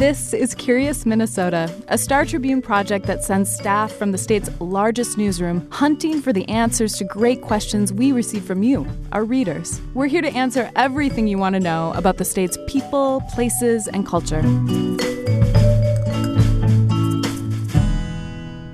This is Curious Minnesota, a Star Tribune project that sends staff from the state's largest newsroom hunting for the answers to great questions we receive from you, our readers. We're here to answer everything you want to know about the state's people, places, and culture.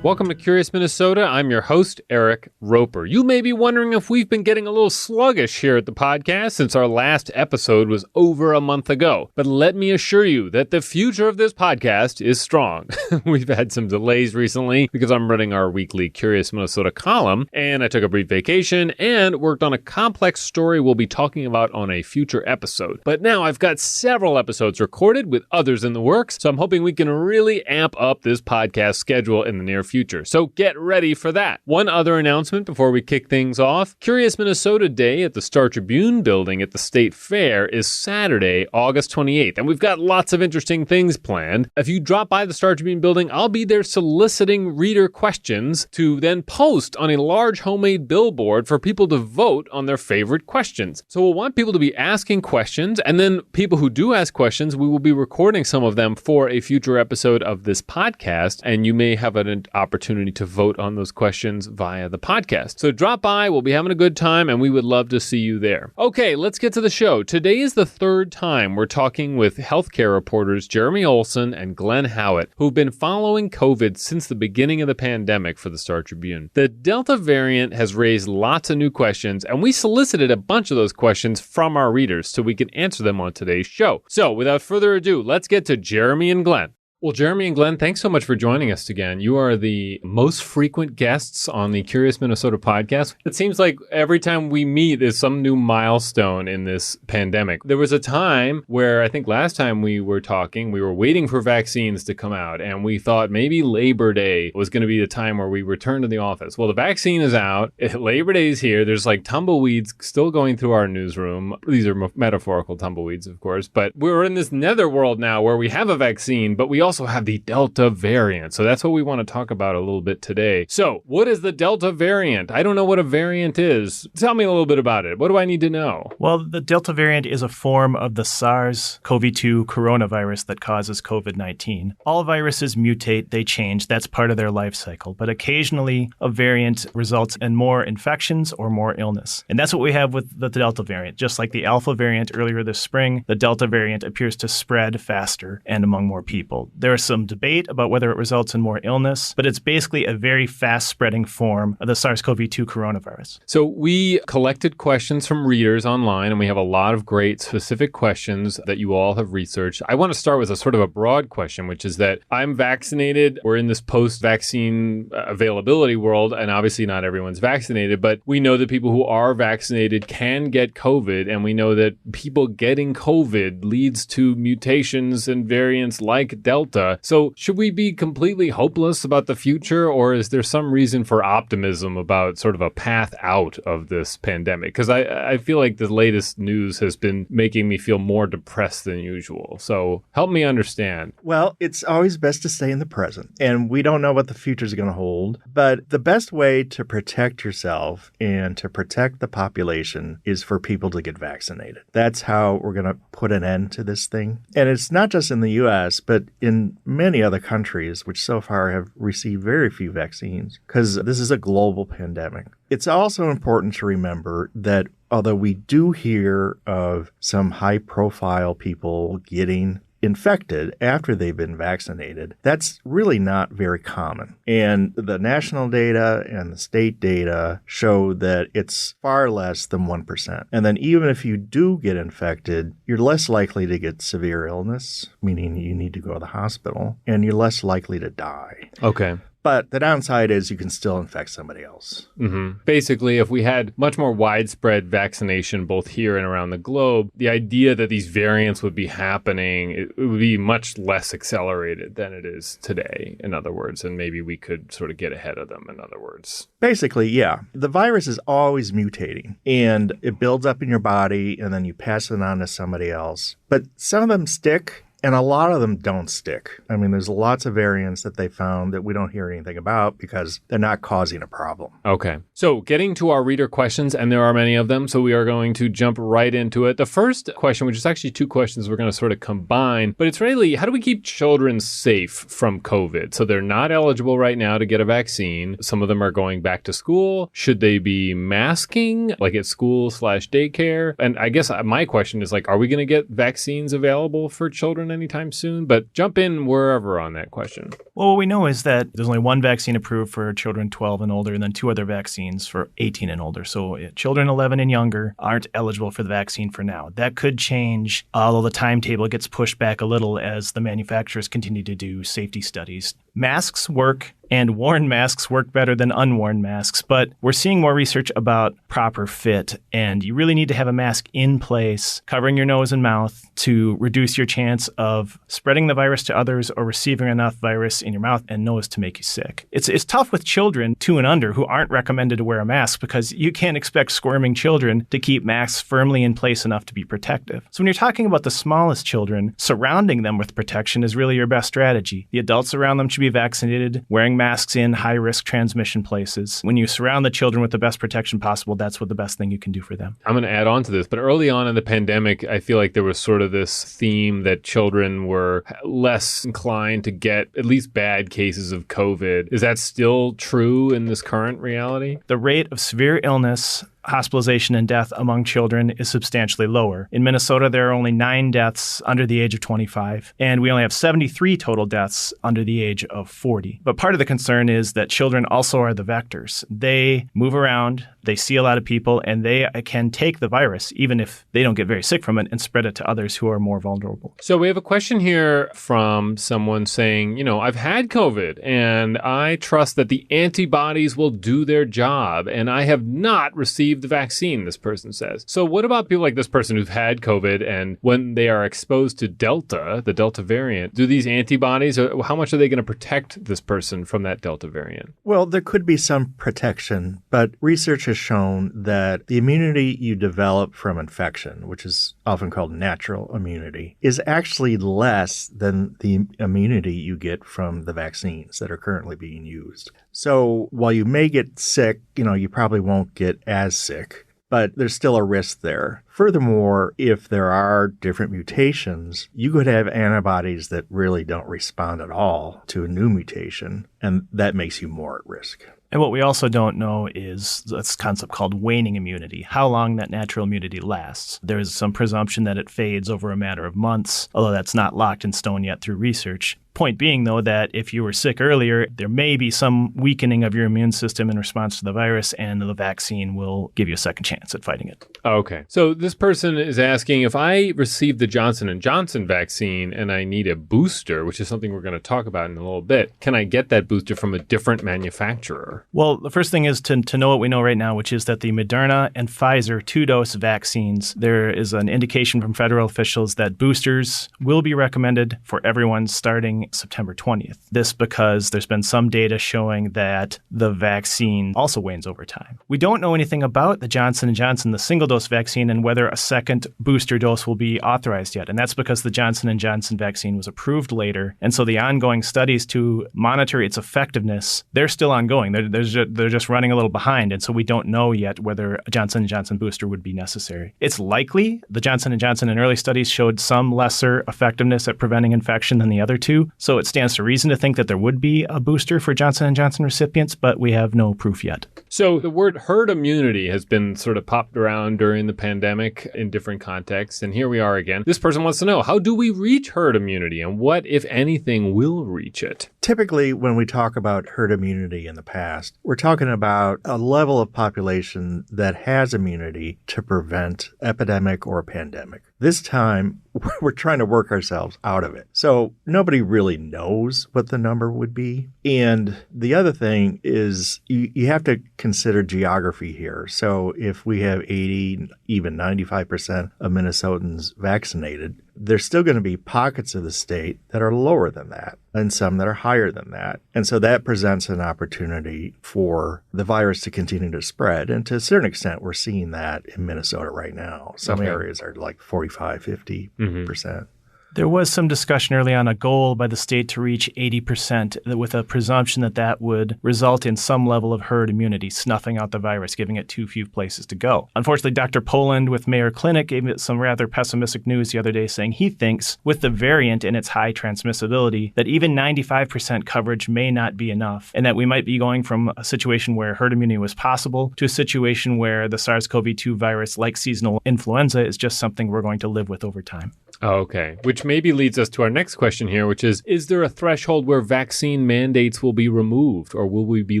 Welcome to Curious Minnesota. I'm your host, Eric Roper. You may be wondering if we've been getting a little sluggish here at the podcast since our last episode was over a month ago. But let me assure you that the future of this podcast is strong. We've had some delays recently because I'm running our weekly Curious Minnesota column, and I took a brief vacation and worked on a complex story we'll be talking about on a future episode. But now I've got several episodes recorded with others in the works, so I'm hoping we can really amp up this podcast schedule in the near future. So get ready for that. One other announcement before we kick things off. Curious Minnesota Day at the Star Tribune building at the State Fair is Saturday, August 28th, and we've got lots of interesting things planned. If you drop by the Star Tribune building, I'll be there soliciting reader questions to then post on a large homemade billboard for people to vote on their favorite questions. So we'll want people to be asking questions, and then people who do ask questions, we will be recording some of them for a future episode of this podcast, and you may have an opportunity to vote on those questions via the podcast. So drop by, we'll be having a good time, and we would love to see you there. Okay, let's get to the show. Today is the third time we're talking with healthcare reporters Jeremy Olson and Glenn Howatt, who've been following COVID since the beginning of the pandemic for the Star Tribune. The Delta variant has raised lots of new questions, and we solicited a bunch of those questions from our readers so we can answer them on today's show. So without further ado, let's get to Jeremy and Glenn. Well, Jeremy and Glenn, thanks so much for joining us again. You are the most frequent guests on the Curious Minnesota podcast. It seems like every time we meet is some new milestone in this pandemic. There was a time where I think last time we were talking, we were waiting for vaccines to come out, and we thought maybe Labor Day was going to be the time where we return to the office. Well, the vaccine is out. Labor Day is here. There's like tumbleweeds still going through our newsroom. These are metaphorical tumbleweeds, of course, but we're in this netherworld now where we have a vaccine, but we also have the Delta variant. So that's what we want to talk about a little bit today. So what is the Delta variant? I don't know what a variant is. Tell me a little bit about it. What do I need to know? Well, the Delta variant is a form of the SARS-CoV-2 coronavirus that causes COVID-19. All viruses mutate, they change. That's part of their life cycle. But occasionally a variant results in more infections or more illness. And that's what we have with the Delta variant. Just like the Alpha variant earlier this spring, the Delta variant appears to spread faster and among more people. There is some debate about whether it results in more illness, but it's basically a very fast-spreading form of the SARS-CoV-2 coronavirus. So we collected questions from readers online, and we have a lot of great specific questions that you all have researched. I want to start with a sort of a broad question, which is that I'm vaccinated. We're in this post-vaccine availability world, and obviously not everyone's vaccinated, but we know that people who are vaccinated can get COVID, and we know that people getting COVID leads to mutations and variants like Delta. So should we be completely hopeless about the future, or is there some reason for optimism about sort of a path out of this pandemic? Because I feel like the latest news has been making me feel more depressed than usual. So help me understand. Well, it's always best to stay in the present, and we don't know what the future is going to hold. But the best way to protect yourself and to protect the population is for people to get vaccinated. That's how we're going to put an end to this thing. And it's not just in the U.S., but in many other countries, which so far have received very few vaccines, because this is a global pandemic. It's also important to remember that although we do hear of some high-profile people getting infected after they've been vaccinated, that's really not very common. And the national data and the state data show that it's far less than 1%. And then even if you do get infected, you're less likely to get severe illness, meaning you need to go to the hospital, and you're less likely to die. Okay. But the downside is you can still infect somebody else. Mm-hmm. Basically, if we had much more widespread vaccination both here and around the globe, the idea that these variants would be happening, it would be much less accelerated than it is today, in other words, and maybe we could sort of get ahead of them, in other words. Basically, yeah. The virus is always mutating, and it builds up in your body, and then you pass it on to somebody else. But some of them stick, And a lot of them don't stick. I mean, there's lots of variants that they found that we don't hear anything about because they're not causing a problem. Okay. So getting to our reader questions, and there are many of them, so we are going to jump right into it. The first question, which is actually two questions we're going to sort of combine, but it's really, how do we keep children safe from COVID? So they're not eligible right now to get a vaccine. Some of them are going back to school. Should they be masking, like at school/daycare? And I guess my question is like, are we going to get vaccines available for children anytime soon? But jump in wherever on that question. Well, what we know is that there's only one vaccine approved for children 12 and older, and then two other vaccines for 18 and older. So children 11 and younger aren't eligible for the vaccine for now. That could change, although the timetable gets pushed back a little as the manufacturers continue to do safety studies. Masks work, and worn masks work better than unworn masks, but we're seeing more research about proper fit, and you really need to have a mask in place covering your nose and mouth to reduce your chance of spreading the virus to others or receiving enough virus in your mouth and nose to make you sick. It's tough with children 2 and under who aren't recommended to wear a mask because you can't expect squirming children to keep masks firmly in place enough to be protective. So when you're talking about the smallest children, surrounding them with protection is really your best strategy. The adults around them should be vaccinated, wearing masks in high-risk transmission places. When you surround the children with the best protection possible, that's what the best thing you can do for them. I'm going to add on to this, but early on in the pandemic, I feel like there was sort of this theme that children were less inclined to get at least bad cases of COVID. Is that still true in this current reality? The rate of severe illness, hospitalization, and death among children is substantially lower. In Minnesota, there are only 9 deaths under the age of 25, and we only have 73 total deaths under the age of 40. But part of the concern is that children also are the vectors. They move around, they see a lot of people, and they can take the virus, even if they don't get very sick from it, and spread it to others who are more vulnerable. So we have a question here from someone saying, I've had COVID, and I trust that the antibodies will do their job, and I have not received the vaccine, this person says. So what about people like this person who've had COVID, and when they are exposed to Delta, the Delta variant, do these antibodies, how much are they going to protect this person from that Delta variant? Well, there could be some protection, but research has shown that the immunity you develop from infection, which is often called natural immunity, is actually less than the immunity you get from the vaccines that are currently being used. So while you may get sick, you probably won't get as sick, but there's still a risk there. Furthermore, if there are different mutations, you could have antibodies that really don't respond at all to a new mutation, and that makes you more at risk. And what we also don't know is this concept called waning immunity, how long that natural immunity lasts. There is some presumption that it fades over a matter of months, although that's not locked in stone yet through research. Point being, though, that if you were sick earlier, there may be some weakening of your immune system in response to the virus, and the vaccine will give you a second chance at fighting it. Okay. So this person is asking, if I receive the Johnson & Johnson vaccine and I need a booster, which is something we're going to talk about in a little bit, can I get that booster from a different manufacturer? Well, the first thing is to know what we know right now, which is that the Moderna and Pfizer 2-dose vaccines, there is an indication from federal officials that boosters will be recommended for everyone starting September 20th. This because there's been some data showing that the vaccine also wanes over time. We don't know anything about the Johnson & Johnson, the single-dose vaccine, and whether a second booster dose will be authorized yet. And that's because the Johnson & Johnson vaccine was approved later. And so the ongoing studies to monitor its effectiveness, they're still ongoing. They're just running a little behind. And so we don't know yet whether a Johnson & Johnson booster would be necessary. It's likely the Johnson & Johnson in early studies showed some lesser effectiveness at preventing infection than the other two. So it stands to reason to think that there would be a booster for Johnson & Johnson recipients, but we have no proof yet. So the word herd immunity has been sort of popped around during the pandemic in different contexts. And here we are again. This person wants to know, how do we reach herd immunity, and what, if anything, will reach it? Typically, when we talk about herd immunity in the past, we're talking about a level of population that has immunity to prevent epidemic or pandemic. This time, we're trying to work ourselves out of it. So nobody really knows what the number would be. And the other thing is you have to consider geography here. So if we have 80, even 95% of Minnesotans vaccinated, there's still going to be pockets of the state that are lower than that and some that are higher than that. And so that presents an opportunity for the virus to continue to spread. And to a certain extent, we're seeing that in Minnesota right now. Some areas are like 45, 50%. There was some discussion early on, a goal by the state to reach 80% with a presumption that that would result in some level of herd immunity, snuffing out the virus, giving it too few places to go. Unfortunately, Dr. Poland with Mayo Clinic gave it some rather pessimistic news the other day, saying he thinks with the variant and its high transmissibility that even 95% coverage may not be enough, and that we might be going from a situation where herd immunity was possible to a situation where the SARS-CoV-2 virus, like seasonal influenza, is just something we're going to live with over time. Okay, which maybe leads us to our next question here, which is there a threshold where vaccine mandates will be removed, or will we be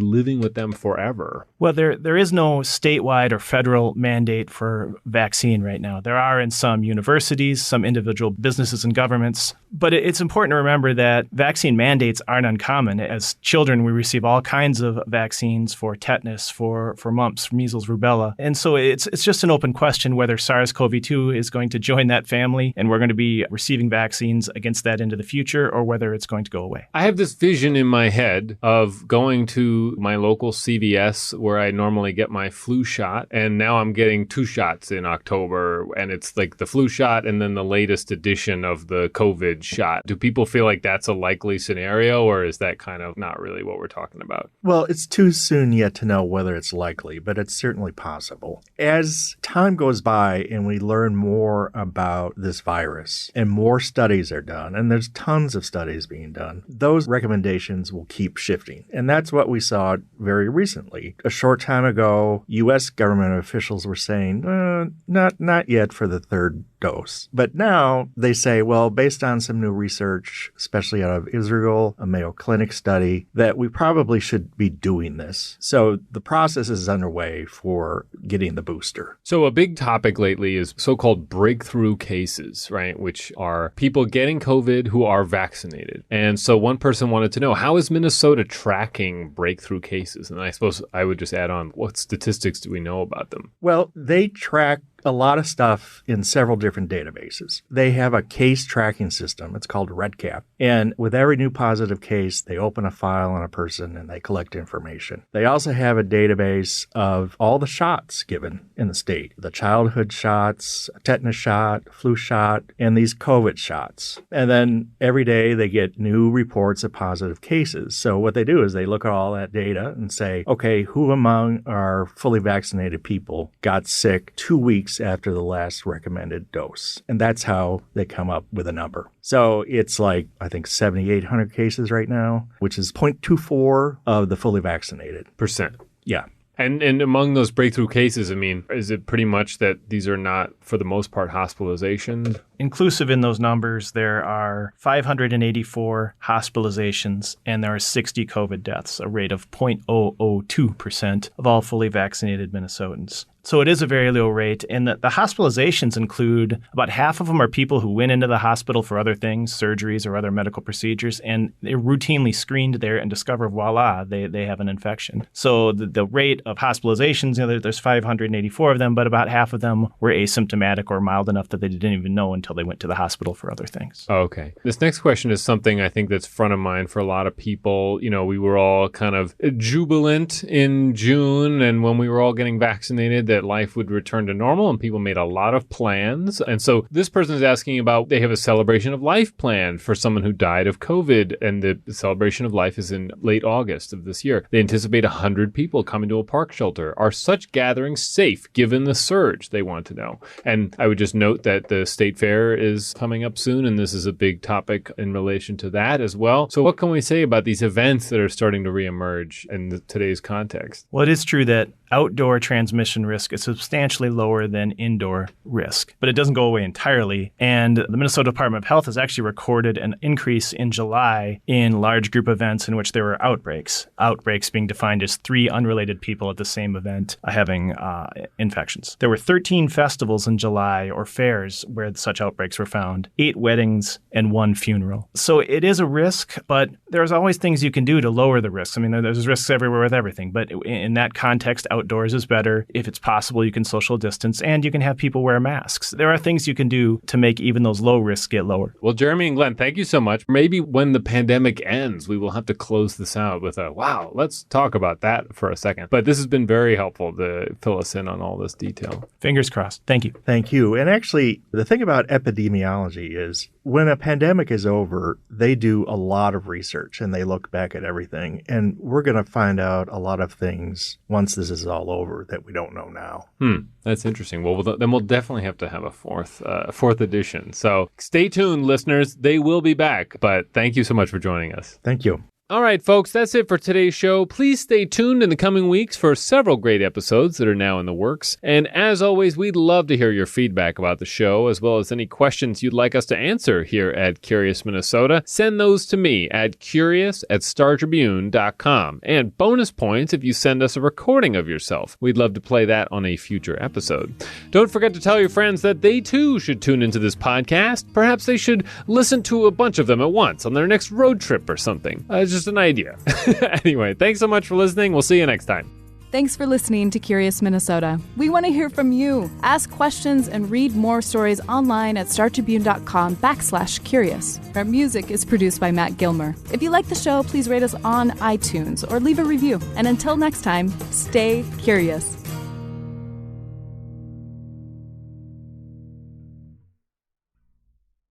living with them forever? Well, there is no statewide or federal mandate for vaccine right now. There are in some universities, some individual businesses and governments, but it's important to remember that vaccine mandates aren't uncommon. As children, we receive all kinds of vaccines for tetanus, for mumps, measles, rubella. And so it's just an open question whether SARS-CoV-2 is going to join that family and we're going to be receiving vaccines against that into the future, or whether it's going to go away. I have this vision in my head of going to my local CVS where I normally get my flu shot, and now I'm getting 2 shots in October, and it's like the flu shot and then the latest edition of the COVID shot. Do people feel like that's a likely scenario, or is that kind of not really what we're talking about? Well, it's too soon yet to know whether it's likely, but it's certainly possible. As time goes by and we learn more about this virus, and more studies are done, and there's tons of studies being done, those recommendations will keep shifting. And that's what we saw very recently. A short time ago, U.S. government officials were saying, not yet for the third dose. But now they say, well, based on some new research, especially out of Israel, a Mayo Clinic study, that we probably should be doing this. So the process is underway for getting the booster. So a big topic lately is so-called breakthrough cases, right? Which are people getting COVID who are vaccinated. And so one person wanted to know, how is Minnesota tracking breakthrough cases? And I suppose I would just add on, what statistics do we know about them? Well, they track a lot of stuff in several different databases. They have a case tracking system. It's called REDCap. And with every new positive case, they open a file on a person and they collect information. They also have a database of all the shots given in the state, the childhood shots, a tetanus shot, flu shot, and these COVID shots. And then every day they get new reports of positive cases. So what they do is they look at all that data and say, okay, who among our fully vaccinated people got sick 2 weeks after the last recommended dose? And that's how they come up with a number. So it's like, I think, 7,800 cases right now, which is 0.24 of the fully vaccinated. Percent. Yeah. And among those breakthrough cases, I mean, is it pretty much that these are not, for the most part, hospitalizations? Inclusive in those numbers, there are 584 hospitalizations and there are 60 COVID deaths, a rate of 0.002% of all fully vaccinated Minnesotans. So it is a very low rate. And the hospitalizations include about half of them are people who went into the hospital for other things, surgeries or other medical procedures, and they're routinely screened there and discover, voila, they have an infection. So the rate of hospitalizations, there's 584 of them, but about half of them were asymptomatic or mild enough that they didn't even know until they went to the hospital for other things. Okay. This next question is something I think that's front of mind for a lot of people. You know, we were all kind of jubilant in June, and when we were all getting vaccinated, that life would return to normal, and people made a lot of plans. And so this person is asking about, they have a celebration of life planned for someone who died of COVID, and the celebration of life is in late August of this year. They anticipate 100 people coming to a park shelter. Are such gatherings safe given the surge? They want to know. And I would just note that the state fair is coming up soon, and this is a big topic in relation to that as well. So what can we say about these events that are starting to reemerge in today's context? Well, it is true that outdoor transmission risk is substantially lower than indoor risk, but it doesn't go away entirely. And the Minnesota Department of Health has actually recorded an increase in July in large group events in which there were outbreaks. Outbreaks being defined as 3 unrelated people at the same event having infections. There were 13 festivals in July, or fairs, where such outbreaks were found, 8 weddings and 1 funeral. So it is a risk, but there's always things you can do to lower the risks. I mean, there's risks everywhere with everything, but in that context, outdoors is better. If it's possible, you can social distance and you can have people wear masks. There are things you can do to make even those low risks get lower. Well, Jeremy and Glenn, thank you so much. Maybe when the pandemic ends, we will have to close this out with a, wow, let's talk about that for a second. But this has been very helpful to fill us in on all this detail. Fingers crossed. Thank you. Thank you. And actually, the thing about epidemiology is when a pandemic is over, they do a lot of research and they look back at everything. And we're going to find out a lot of things once this is all over that we don't know now. That's interesting. Well, then we'll definitely have to have a fourth edition. So stay tuned, listeners. They will be back. But thank you so much for joining us. Thank you. All right, folks, that's it for today's show. Please stay tuned in the coming weeks for several great episodes that are now in the works. And as always, we'd love to hear your feedback about the show, as well as any questions you'd like us to answer here at Curious Minnesota. Send those to me at curious@startribune.com. And bonus points if you send us a recording of yourself. We'd love to play that on a future episode. Don't forget to tell your friends that they too should tune into this podcast. Perhaps they should listen to a bunch of them at once on their next road trip or something. Just an idea. Anyway, thanks so much for listening. We'll see you next time. Thanks for listening to Curious Minnesota. We want to hear from you. Ask questions and read more stories online at startribune.com/curious. Our music is produced by Matt Gilmer. If you like the show, please rate us on iTunes or leave a review. And until next time, stay curious.